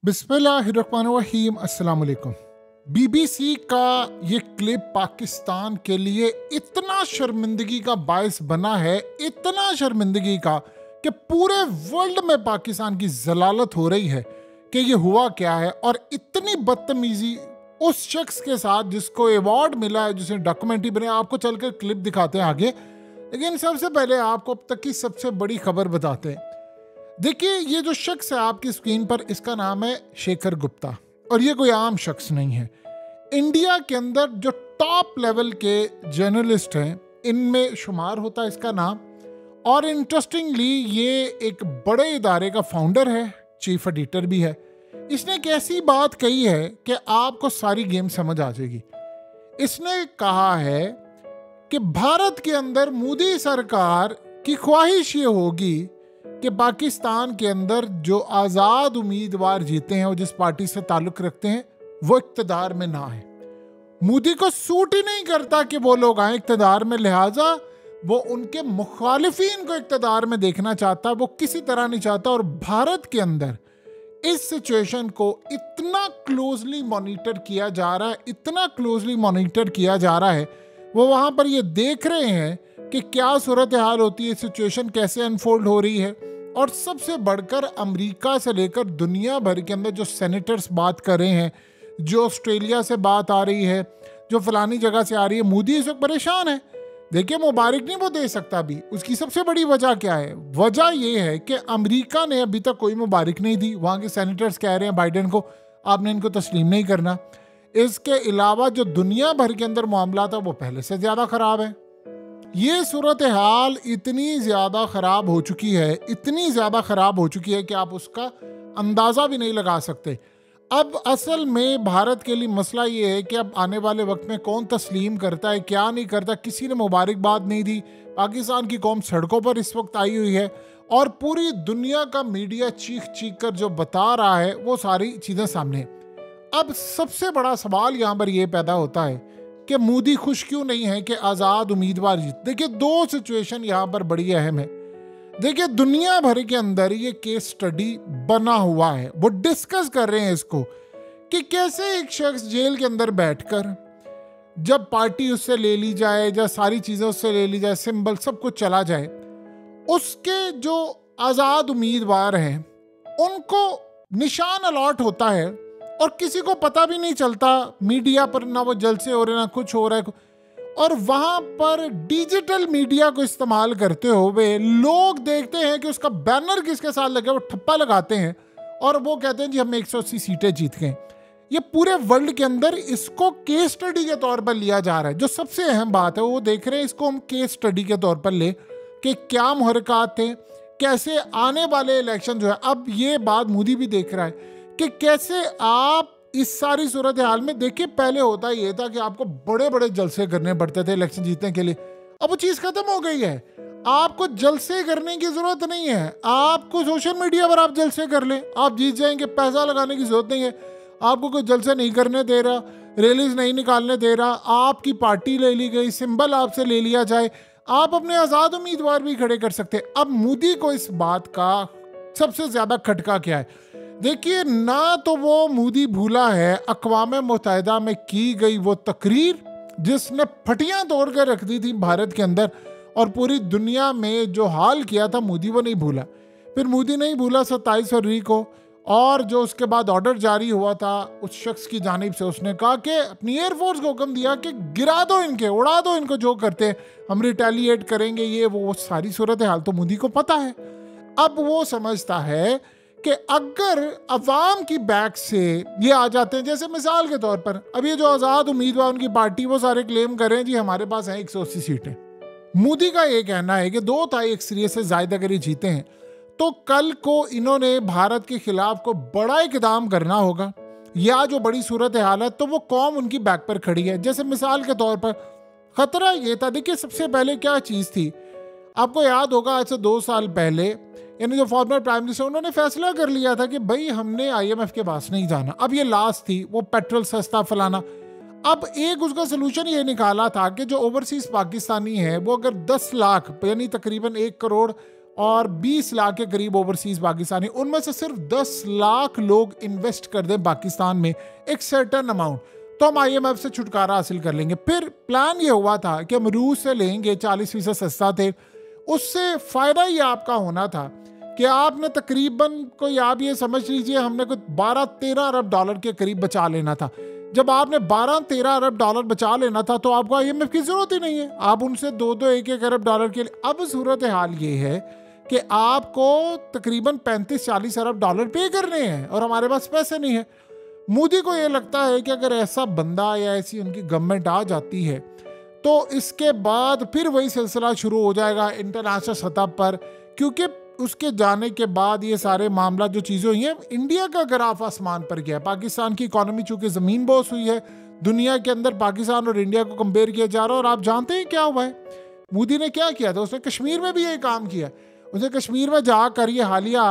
बिस्मिल्लाहिर्रहमानिर्रहीम अस्सलाम वालेकुम। बीबीसी का ये क्लिप पाकिस्तान के लिए इतना शर्मिंदगी का बायस बना है, इतना शर्मिंदगी का कि पूरे वर्ल्ड में पाकिस्तान की जलालत हो रही है कि ये हुआ क्या है। और इतनी बदतमीजी उस शख्स के साथ जिसको अवार्ड मिला है, जिसने डॉक्यूमेंट्री बनाई। आपको चलकर क्लिप दिखाते हैं आगे, लेकिन सबसे पहले आपको अब तक की सबसे बड़ी खबर बताते हैं। देखिए, ये जो शख्स है आपकी स्क्रीन पर, इसका नाम है शेखर गुप्ता, और ये कोई आम शख्स नहीं है। इंडिया के अंदर जो टॉप लेवल के जर्नलिस्ट हैं, इनमें शुमार होता है इसका नाम। और इंटरेस्टिंगली ये एक बड़े इदारे का फाउंडर है, चीफ एडिटर भी है। इसने एक ऐसी बात कही है कि आपको सारी गेम समझ आ जाएगी। इसने कहा है कि भारत के अंदर मोदी सरकार की ख्वाहिश ये होगी कि पाकिस्तान के अंदर जो आज़ाद उम्मीदवार जीते हैं और जिस पार्टी से ताल्लुक रखते हैं वो इक़्तिदार में ना आए। मोदी को सूट ही नहीं करता कि वो लोग आए इक़्तिदार में, लिहाजा वो उनके मुखालिफिन को इक़्तिदार में देखना चाहता है, वो किसी तरह नहीं चाहता। और भारत के अंदर इस सिचुएशन को इतना क्लोजली मॉनिटर किया जा रहा है, इतना क्लोजली मॉनिटर किया जा रहा है। वो वहाँ पर ये देख रहे हैं कि क्या सूरत हाल होती है, सिचुएशन कैसे अनफोल्ड हो रही है। और सबसे बढ़कर अमेरिका से लेकर दुनिया भर के अंदर जो सेनेटर्स बात कर रहे हैं, जो ऑस्ट्रेलिया से बात आ रही है, जो फलानी जगह से आ रही है, मोदी इस वक्त परेशान है। देखिए, मुबारक नहीं वो दे सकता भी। उसकी सबसे बड़ी वजह क्या है? वजह ये है कि अमेरिका ने अभी तक कोई मुबारक नहीं दी। वहाँ के सेनेटर्स कह रहे हैं बाइडेन को आपने इनको तस्लीम नहीं करना। इसके अलावा जो दुनिया भर के अंदर मामला था वो पहले से ज़्यादा ख़राब है। ये सूरत हाल इतनी ज़्यादा ख़राब हो चुकी है, इतनी ज़्यादा ख़राब हो चुकी है कि आप उसका अंदाज़ा भी नहीं लगा सकते। अब असल में भारत के लिए मसला ये है कि अब आने वाले वक्त में कौन तस्लीम करता है, क्या नहीं करता। किसी ने मुबारकबाद नहीं दी। पाकिस्तान की कौम सड़कों पर इस वक्त आई हुई है और पूरी दुनिया का मीडिया चीख चीख कर जो बता रहा है वो सारी चीज़ें सामने हैं। अब सबसे बड़ा सवाल यहाँ पर यह पैदा होता है कि मोदी खुश क्यों नहीं है कि आज़ाद उम्मीदवार जीत। देखिए, दो सिचुएशन यहाँ पर बड़ी अहम है। देखिए, दुनिया भर के अंदर ये केस स्टडी बना हुआ है, वो डिस्कस कर रहे हैं इसको कि कैसे एक शख्स जेल के अंदर बैठकर जब पार्टी उससे ले ली जाए, जब सारी चीज़ें उससे ले ली जाए, सिंबल सब कुछ चला जाए, उसके जो आज़ाद उम्मीदवार हैं उनको निशान अलॉट होता है और किसी को पता भी नहीं चलता। मीडिया पर ना वो जलसे हो रहे, ना कुछ हो रहा है। और वहाँ पर डिजिटल मीडिया को इस्तेमाल करते हुए लोग देखते हैं कि उसका बैनर किसके साथ लगे, वो ठप्पा लगाते हैं और वो कहते हैं जी हम 180 सीटें जीत गए। ये पूरे वर्ल्ड के अंदर इसको केस स्टडी के तौर पर लिया जा रहा है। जो सबसे अहम बात है वो देख रहे हैं, इसको हम केस स्टडी के तौर पर ले कि क्या मुहरकात थे, कैसे आने वाले इलेक्शन जो है। अब ये बात मोदी भी देख रहा है कि कैसे आप इस सारी सूरत हाल में, देखिए पहले होता ये था कि आपको बड़े बड़े जलसे करने पड़ते थे इलेक्शन जीतने के लिए। अब वो चीज़ खत्म हो गई है। आपको जलसे करने की जरूरत नहीं है। आपको सोशल मीडिया पर आप जलसे कर लें, आप जीत जाएंगे। पैसा लगाने की जरूरत नहीं है। आपको कोई जलसे नहीं करने दे रहा, रैलीज नहीं निकालने दे रहा, आपकी पार्टी ले ली गई, सिंबल आपसे ले लिया जाए, आप अपने आज़ाद उम्मीदवार भी खड़े कर सकते। अब मोदी को इस बात का सबसे ज़्यादा खटका क्या है? देखिए, ना तो वो मोदी भूला है अक़वाम मुत्तहिदा में की गई वो तकरीर जिसने फटियां तोड़ कर रख दी थी भारत के अंदर और पूरी दुनिया में जो हाल किया था, मोदी वो नहीं भूला। फिर मोदी नहीं भूला 27 फरवरी को, और जो उसके बाद ऑर्डर जारी हुआ था उस शख्स की जानिब से, उसने कहा कि अपनी एयरफोर्स को हुक्म दिया कि गिरा दो इनके, उड़ा दो इनको, जो करते हैं हम रिटेलिएट करेंगे। ये वो सारी सूरत हाल तो मोदी को पता है। अब वो समझता है कि अगर अवाम की बैक से ये आ जाते हैं, जैसे मिसाल के तौर पर अब ये जो आज़ाद उम्मीदवार उनकी पार्टी, वो सारे क्लेम कर रहे हैं जी हमारे पास है 180 सीटें। मोदी का ये कहना है कि 2 तारीख से ज़ायद अगर ये जीते हैं तो कल को इन्होंने भारत के खिलाफ को बड़ा इक़दाम करना होगा, या जो बड़ी सूरत हाल है तो वो कौम उनकी बैक पर खड़ी है। जैसे मिसाल के तौर पर ख़तरा ये था, देखिए सबसे पहले क्या चीज़ थी, आपको याद होगा आज से 2 साल पहले यानी जो फॉर्मर प्राइम मिनिस्टर, उन्होंने फैसला कर लिया था कि भाई हमने IMF के पास नहीं जाना। अब ये लास्ट थी, वो पेट्रोल सस्ता फलाना। अब एक उसका सलूशन ये निकाला था कि जो ओवरसीज पाकिस्तानी है वो अगर 10 लाख यानी तकरीबन 1 करोड़ और 20 लाख के करीब ओवरसीज पाकिस्तानी, उनमें से सिर्फ 10 लाख लोग इन्वेस्ट कर दें पाकिस्तान में एक सर्टेन अमाउंट, तो हम IMF से छुटकारा हासिल कर लेंगे। फिर प्लान ये हुआ था कि हम रूस से लेंगे, 40% सस्ता थे, उससे फ़ायदा ही आपका होना था कि आपने तकरीबन कोई आप ये समझ लीजिए हमने कुछ 12-13 अरब डॉलर के करीब बचा लेना था। जब आपने 12-13 अरब डॉलर बचा लेना था तो आपको IMF की ज़रूरत ही नहीं है, आप उनसे 2-2, 1-1 अरब डॉलर के लिए। अब सूरत हाल ये है कि आपको तकरीबन 35-40 अरब डॉलर पे करने हैं और हमारे पास पैसे नहीं है। मोदी को ये लगता है कि अगर ऐसा बंदा या ऐसी उनकी गवर्नमेंट आ जाती है तो इसके बाद फिर वही सिलसिला शुरू हो जाएगा इंटरनेशनल सतह पर, क्योंकि उसके जाने के बाद ये सारे मामला जो चीज़ें हुई हैं, इंडिया का ग्राफ आसमान पर गया। पाकिस्तान की इकोनॉमी चूंकि ज़मीन बोस हुई है, दुनिया के अंदर पाकिस्तान और इंडिया को कंपेयर किया जा रहा है। और आप जानते हैं क्या हुआ है, मोदी ने क्या किया था, उसने कश्मीर में भी यही काम किया। उसने कश्मीर में जाकर ये हालिया,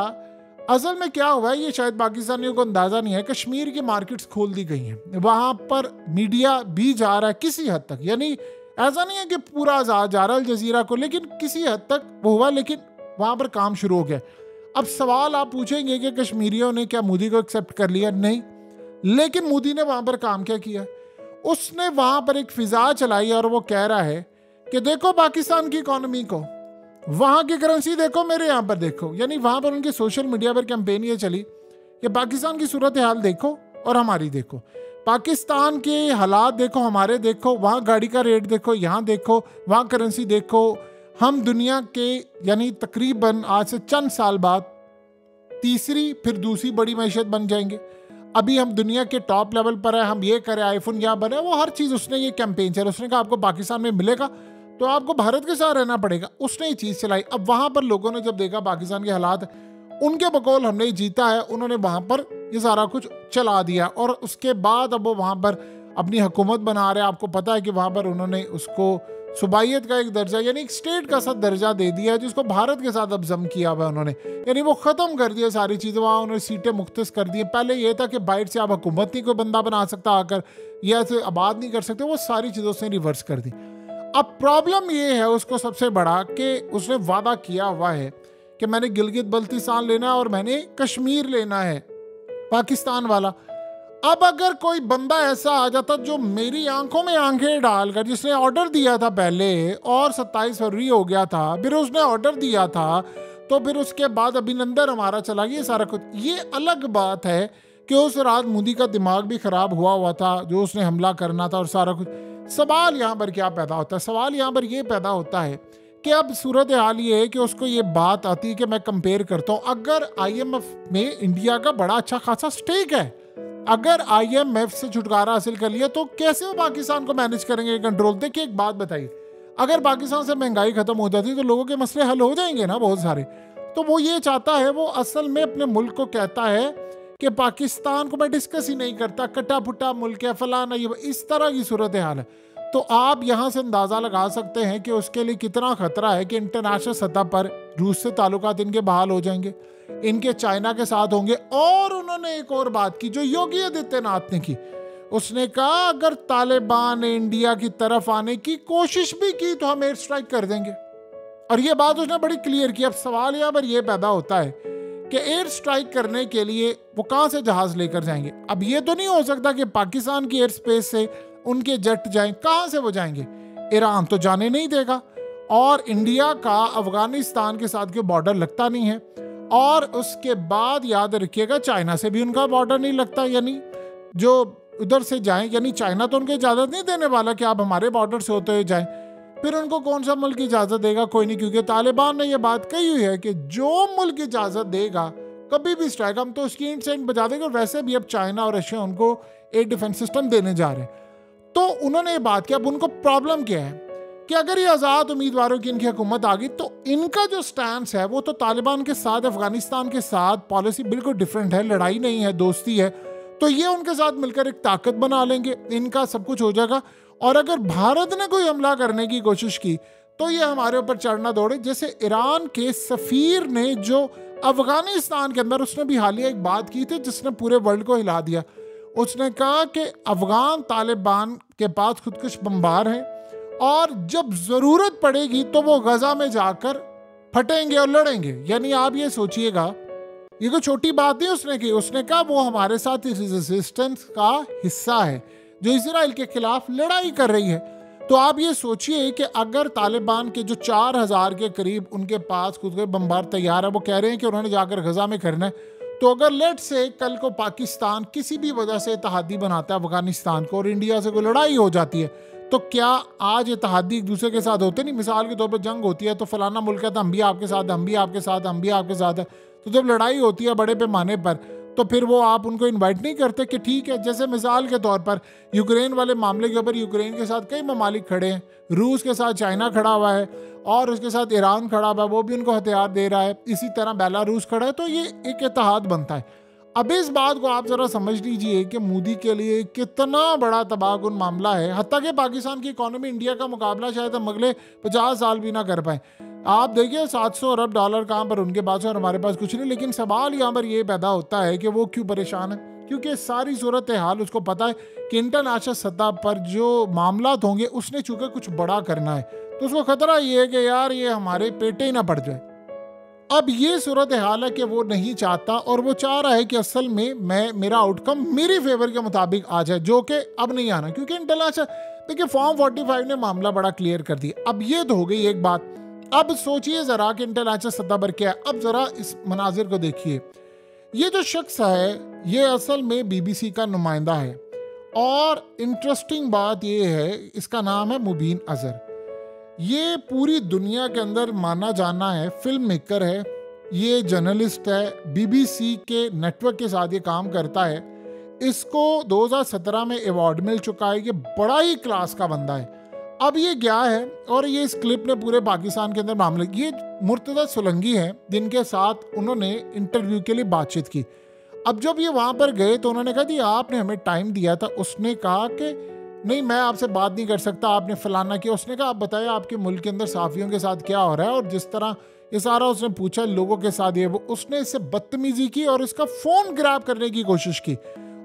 असल में क्या हुआ है ये शायद पाकिस्तानियों को अंदाज़ा नहीं है, कश्मीर की मार्केट्स खोल दी गई हैं, वहाँ पर मीडिया भी जा रहा है किसी हद तक, यानी ऐसा नहीं है कि पूरा आज़ाद जा रहा है अल जजीरा को, लेकिन किसी हद तक वो हुआ, लेकिन वहाँ पर काम शुरू हो गया। अब सवाल आप पूछेंगे कि कश्मीरियों ने क्या मोदी को एक्सेप्ट कर लिया? नहीं, लेकिन मोदी ने वहाँ पर काम क्या किया, उसने वहाँ पर एक फिजा चलाई और वो कह रहा है कि देखो पाकिस्तान की इकोनॉमी को, वहाँ की करेंसी देखो, मेरे यहाँ पर देखो। यानी वहाँ पर उनके सोशल मीडिया पर कैंपेन ये चली कि पाकिस्तान की सूरत हाल देखो और हमारी देखो, पाकिस्तान के हालात देखो, हमारे देखो, वहाँ गाड़ी का रेट देखो, यहाँ देखो, वहाँ करेंसी देखो। हम दुनिया के यानी तकरीबन आज से चंद साल बाद तीसरी फिर दूसरी बड़ी मैशत बन जाएंगे। अभी हम दुनिया के टॉप लेवल पर है, हम ये करें, आईफोन यहाँ बने, वो हर चीज़ उसने ये कैंपेन चला। उसने कहा आपको पाकिस्तान में मिलेगा तो आपको भारत के साथ रहना पड़ेगा, उसने ये चीज़ चलाई। अब वहाँ पर लोगों ने जब देखा पाकिस्तान के हालात, उनके बकौल हमने ही जीता है, उन्होंने वहाँ पर ये सारा कुछ चला दिया और उसके बाद अब वो वहाँ पर अपनी हुकूमत बना रहे हैं। आपको पता है कि वहाँ पर उन्होंने उसको सूबाइयत का एक दर्जा यानी एक स्टेट का सा दर्जा दे दिया है, जिसको भारत के साथ अब जम किया हुआ है उन्होंने, यानी वो ख़त्म कर दिया सारी चीज़ें। वहाँ उन्होंने सीटें मुख्तस कर दी। पहले ये था कि बाहर से आप हुकूमत नहीं कोई बंदा बना सकता आकर, या ऐसे आबाद नहीं कर सकते, वो सारी चीज़ों से रिवर्स कर दी। अब प्रॉब्लम ये है उसको सबसे बड़ा कि उसने वादा किया हुआ है कि मैंने गिलगित बल्तिस्तान लेना है और मैंने कश्मीर लेना है, पाकिस्तान वाला। अब अगर कोई बंदा ऐसा आ जाता जो मेरी आंखों में आंखें डालकर, जिसने ऑर्डर दिया था पहले और 27 फरवरी हो गया था, फिर उसने ऑर्डर दिया था, तो फिर उसके बाद अभिनंदन हमारा चला गया सारा कुछ। ये अलग बात है कि उस रात मोदी का दिमाग भी खराब हुआ था, जो उसने हमला करना था और सारा कुछ। सवाल यहाँ पर क्या पैदा होता है, सवाल यहाँ पर ये पैदा होता है कि अब सूरत हाल ये है कि उसको ये बात आती है कि मैं कंपेयर करता हूँ, अगर IMF में इंडिया का बड़ा अच्छा खासा स्टेक है, अगर IMF से छुटकारा हासिल कर लिया तो कैसे वो पाकिस्तान को मैनेज करेंगे, कंट्रोल। देखिए एक बात बताइए, अगर पाकिस्तान से महंगाई खत्म हो जाती तो लोगों के मसले हल हो जाएंगे ना बहुत सारे। तो वो ये चाहता है, वो असल में अपने मुल्क को कहता है कि पाकिस्तान को मैं डिस्कस ही नहीं करता, कटा फुटा मुल्क है, फलाना, ये इस तरह की सूरत हाल है। तो आप यहाँ से अंदाज़ा लगा सकते हैं कि उसके लिए कितना खतरा है कि इंटरनेशनल सतह पर रूस से ताल्लुकात इनके बहाल हो जाएंगे, इनके चाइना के साथ होंगे। और उन्होंने एक और बात की जो योगी आदित्यनाथ ने की, उसने कहा अगर तालिबान ने इंडिया की तरफ आने की कोशिश भी की तो हम एयर स्ट्राइक कर देंगे। और ये बात उसने बड़ी क्लियर की। अब सवाल यहाँ पर यह पैदा होता है कि एयर स्ट्राइक करने के लिए वो कहाँ से जहाज लेकर जाएंगे। अब ये तो नहीं हो सकता कि पाकिस्तान की एयर स्पेस से उनके जेट जाएं, कहाँ से वो जाएंगे? ईरान तो जाने नहीं देगा, और इंडिया का अफगानिस्तान के साथ कोई बॉर्डर लगता नहीं है, और उसके बाद याद रखिएगा चाइना से भी उनका बॉर्डर नहीं लगता, यानी जो उधर से जाएं, यानी चाइना तो उनको इजाज़त नहीं देने वाला कि आप हमारे बॉर्डर से होते हुए जाएं। फिर उनको कौन सा मुल्क इजाज़त देगा? कोई नहीं, क्योंकि तालिबान ने यह बात कही हुई है कि जो मुल्क इजाज़त देगा कभी भी स्ट्राइक हम तो उसकी इंट से इंट बजा देंगे। और वैसे भी अब चाइना और रशिया उनको एयर डिफेंस सिस्टम देने जा रहे हैं। तो उन्होंने ये बात की। अब उनको प्रॉब्लम क्या है कि अगर ये आज़ाद उम्मीदवारों की इनकी हुकूमत आ गई तो इनका जो स्टैंड है वो तो तालिबान के साथ, अफगानिस्तान के साथ पॉलिसी बिल्कुल डिफरेंट है, लड़ाई नहीं है, दोस्ती है। तो ये उनके साथ मिलकर एक ताकत बना लेंगे, इनका सब कुछ हो जाएगा। और अगर भारत ने कोई हमला करने की कोशिश की तो ये हमारे ऊपर चढ़ना दौड़े। जैसे ईरान के सफ़ीर ने जो अफगानिस्तान के अंदर, उसने भी हालिया एक बात की थी जिसने पूरे वर्ल्ड को हिला दिया। उसने कहा कि अफगान तालिबान के पास खुदकुश बमबार हैं और जब ज़रूरत पड़ेगी तो वो गज़ा में जाकर फटेंगे और लड़ेंगे। यानी आप ये सोचिएगा, ये कोई छोटी बात नहीं उसने की। उसने कहा वो हमारे साथ इस रेजिस्टेंस का हिस्सा है जो इजराइल के खिलाफ लड़ाई कर रही है। तो आप ये सोचिए कि अगर तालिबान के जो 4000 के करीब उनके पास खुद के बमबार तैयार है, वो कह रहे हैं कि उन्होंने जाकर गजा में करना है, तो अगर लेट से कल को पाकिस्तान किसी भी वजह से इत्तेहादी बनाता है अफगानिस्तान को और इंडिया से कोई लड़ाई हो जाती है, तो क्या आज इत्तेहादी एक दूसरे के साथ होते नहीं? मिसाल के तौर पर जंग होती है तो फलाना मुल्क है तो हम भी आपके साथ, हम भी आपके साथ, हम भी आपके साथ है। तो जब लड़ाई होती है बड़े पैमाने पर तो फिर वो आप उनको इनवाइट नहीं करते कि ठीक है। जैसे मिसाल के तौर पर यूक्रेन वाले मामले के ऊपर यूक्रेन के साथ कई ममालिक खड़े हैं, रूस के साथ चाइना खड़ा हुआ है और उसके साथ ईरान खड़ा हुआ है, वो भी उनको हथियार दे रहा है, इसी तरह बेलारूस खड़ा है, तो ये एक इत्तेहाद बनता है। अब इस बात को आप जरा समझ लीजिए कि मोदी के लिए कितना बड़ा तबाहकुन मामला है। हत्ता कि पाकिस्तान की इकोनॉमी इंडिया का मुकाबला शायद हम अगले 50 साल भी ना कर पाए। आप देखिए 700 अरब डॉलर कहाँ पर उनके पास है और हमारे पास कुछ नहीं। लेकिन सवाल यहाँ पर ये पैदा होता है कि वो क्यों परेशान है, क्योंकि सारी सूरत हाल उसको पता है कि इंटरनेशनल सतह पर जो मामला होंगे उसने चूंकि कुछ बड़ा करना है, तो उसको खतरा ये है कि यार ये हमारे पेटे ही ना पड़ जाए। अब ये सूरत हाल है कि वो नहीं चाहता और वो चाह रहा है कि असल में मेरा आउटकम मेरी फेवर के मुताबिक आ जाए, जो कि अब नहीं आना, क्योंकि इंटरनेशनल देखिए फॉर्म 45 ने मामला बड़ा क्लियर कर दिया। अब ये तो हो गई एक बात। अब सोचिए जरा कि इंटरनेशनल सतह पर क्या है। अब जरा इस मनाजिर को देखिए। ये जो शख्स है ये असल में बीबीसी का नुमाइंदा है और इंटरेस्टिंग बात ये है इसका नाम है मुबीन अजहर। ये पूरी दुनिया के अंदर माना जाना है, फिल्म मेकर है, ये जर्नलिस्ट है, बीबीसी के नेटवर्क के साथ ये काम करता है। इसको 2017 में अवार्ड मिल चुका है। ये बड़ा ही क्लास का बंदा है। अब ये गया है और ये इस क्लिप ने पूरे पाकिस्तान के अंदर मामले, ये मुर्तज़ा सोलंकी हैं जिनके साथ उन्होंने इंटरव्यू के लिए बातचीत की। अब जब ये वहाँ पर गए तो उन्होंने कहा जी आपने हमें टाइम दिया था। उसने कहा कि नहीं मैं आपसे बात नहीं कर सकता, आपने फलाना किया। उसने कहा आप बताइए आपके मुल्क के अंदर साफियों के साथ क्या हो रहा है। और जिस तरह ये सारा उसने पूछा लोगों के साथ ये वो, उसने इससे बदतमीजी की और इसका फ़ोन ग्रैब करने की कोशिश की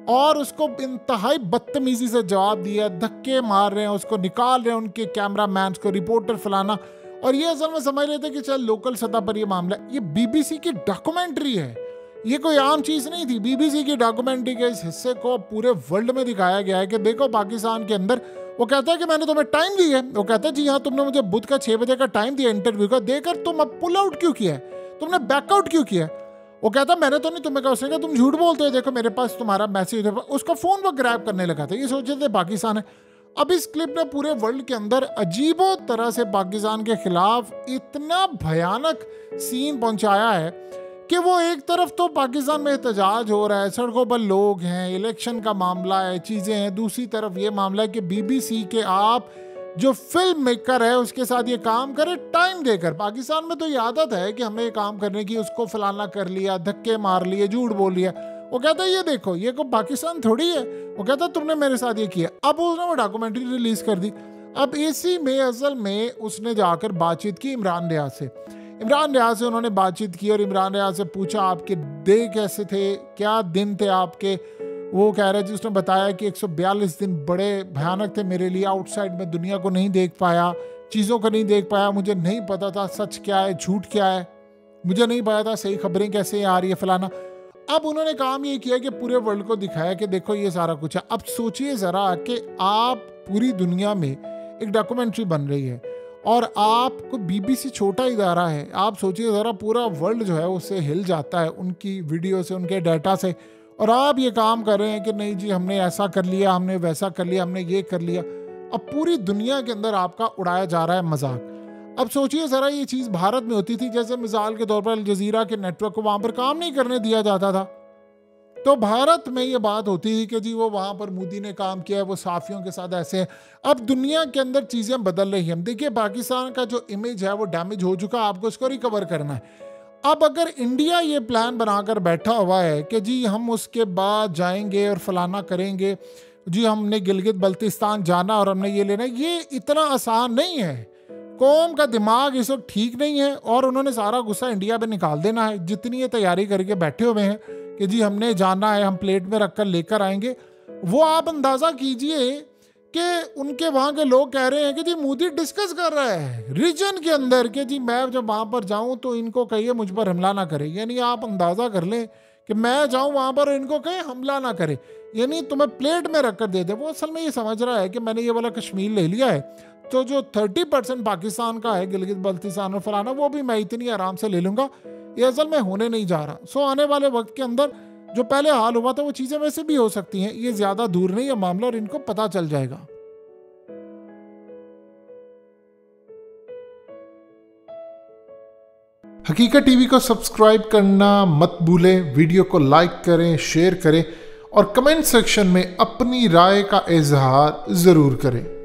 और उसको इंतहाई बदतमीजी से जवाब दिया, धक्के मार रहे हैं, उसको निकाल रहे हैं उनके कैमरा मैन को, रिपोर्टर फलाना। और ये असल में समझ लेते कि चल लोकल सतह पर ये मामला, ये बीबीसी की डॉक्यूमेंट्री है, ये कोई आम चीज़ नहीं थी। बीबीसी की डॉक्यूमेंट्री के इस हिस्से को पूरे वर्ल्ड में दिखाया गया है कि देखो पाकिस्तान के अंदर, वो कहता है कि मैंने तुम्हें टाइम दिया है। वो कहता है जी हाँ तुमने मुझे बुध का 6 बजे का टाइम दिया इंटरव्यू का, देकर तुम अब पुल आउट क्यों किया है, तुमने बैकआउट क्यों किया। वो कहता मैंने तो नहीं तुम्हें कहा। उसने कहा तुम झूठ बोलते हो, देखो मेरे पास तुम्हारा मैसेज है। उसका फ़ोन वो ग्रैब करने लगा था। ये सोच रहे थे पाकिस्तान है। अब इस क्लिप ने पूरे वर्ल्ड के अंदर अजीबो तरह से पाकिस्तान के खिलाफ इतना भयानक सीन पहुंचाया है कि वो एक तरफ तो पाकिस्तान में एहतजाज हो रहा है, सड़कों पर लोग हैं, इलेक्शन का मामला है, चीज़ें हैं, दूसरी तरफ ये मामला है कि बीबीसी के आप जो फिल्म मेकर है उसके साथ ये काम करे टाइम देकर। पाकिस्तान में तो ये आदत है कि हमें काम करने की, उसको फलाना कर लिया, धक्के मार लिए, झूठ बोल लिया। वो कहता है ये देखो ये को पाकिस्तान थोड़ी है। वो कहता तुमने मेरे साथ ये किया। अब उसने वो डॉक्यूमेंट्री रिलीज कर दी। अब इसी में असल में उसने जाकर बातचीत की इमरान रियाज से। इमरान रियाज से उन्होंने बातचीत की और इमरान रियाज से पूछा आपके डे कैसे थे, क्या दिन थे आपके। वो कह रहा है जी उसने बताया कि 142 दिन बड़े भयानक थे मेरे लिए। आउटसाइड में दुनिया को नहीं देख पाया, चीज़ों को नहीं देख पाया, मुझे नहीं पता था सच क्या है झूठ क्या है, मुझे नहीं पता था सही खबरें कैसे आ रही है फलाना। अब उन्होंने काम ये किया कि पूरे वर्ल्ड को दिखाया कि देखो ये सारा कुछ है। अब सोचिए ज़रा कि आप पूरी दुनिया में एक डॉक्यूमेंट्री बन रही है और आपको बीबीसी छोटा इदारा है, आप सोचिए ज़रा पूरा वर्ल्ड जो है उससे हिल जाता है उनकी वीडियो से, उनके डाटा से, और आप ये काम कर रहे हैं कि नहीं जी हमने ऐसा कर लिया, हमने वैसा कर लिया, हमने ये कर लिया। अब पूरी दुनिया के अंदर आपका उड़ाया जा रहा है मजाक। अब सोचिए ज़रा ये चीज़ भारत में होती थी, जैसे मिसाल के तौर पर अल जजीरा के नेटवर्क को वहाँ पर काम नहीं करने दिया जाता था, तो भारत में ये बात होती थी कि जी वो वहाँ पर मोदी ने काम किया है, वो साफियों के साथ ऐसे है। अब दुनिया के अंदर चीज़ें बदल रही हैं। देखिए पाकिस्तान का जो इमेज है वो डैमेज हो चुका, आपको इसको रिकवर करना है। अब अगर इंडिया ये प्लान बनाकर बैठा हुआ है कि जी हम उसके बाद जाएंगे और फलाना करेंगे, जी हमने गिलगित बल्तिस्तान जाना और हमने ये लेना, ये इतना आसान नहीं है। कौम का दिमाग इस वक्त ठीक नहीं है और उन्होंने सारा गुस्सा इंडिया पे निकाल देना है। जितनी ये तैयारी करके बैठे हुए हैं कि जी हमने जाना है, हम प्लेट में रखकर लेकर आएंगे, वो आप अंदाज़ा कीजिए उनके वहां के लोग कह रहे हैं कि जी मोदी डिस्कस कर रहा है रीजन के अंदर कि जी मैं जब वहां पर जाऊं तो इनको कहिए मुझ पर हमला ना करे। यानी आप अंदाजा कर लें कि मैं जाऊं वहां पर इनको कहे हमला ना करे, यानी तुम्हें प्लेट में रखकर दे दे। वो असल में ये समझ रहा है कि मैंने ये वाला कश्मीर ले लिया है तो जो 30% पाकिस्तान का है, गिलगित बल्तिस्तान और फलाना, वो भी मैं इतनी आराम से ले लूंगा। ये असल में होने नहीं जा रहा। सो आने वाले वक्त के अंदर जो पहले हाल हुआ था वो चीजें वैसे भी हो सकती हैं। ये ज्यादा दूर नहीं है मामला और इनको पता चल जाएगा। हकीकत टीवी को सब्सक्राइब करना मत भूलें, वीडियो को लाइक करें, शेयर करें और कमेंट सेक्शन में अपनी राय का इजहार जरूर करें।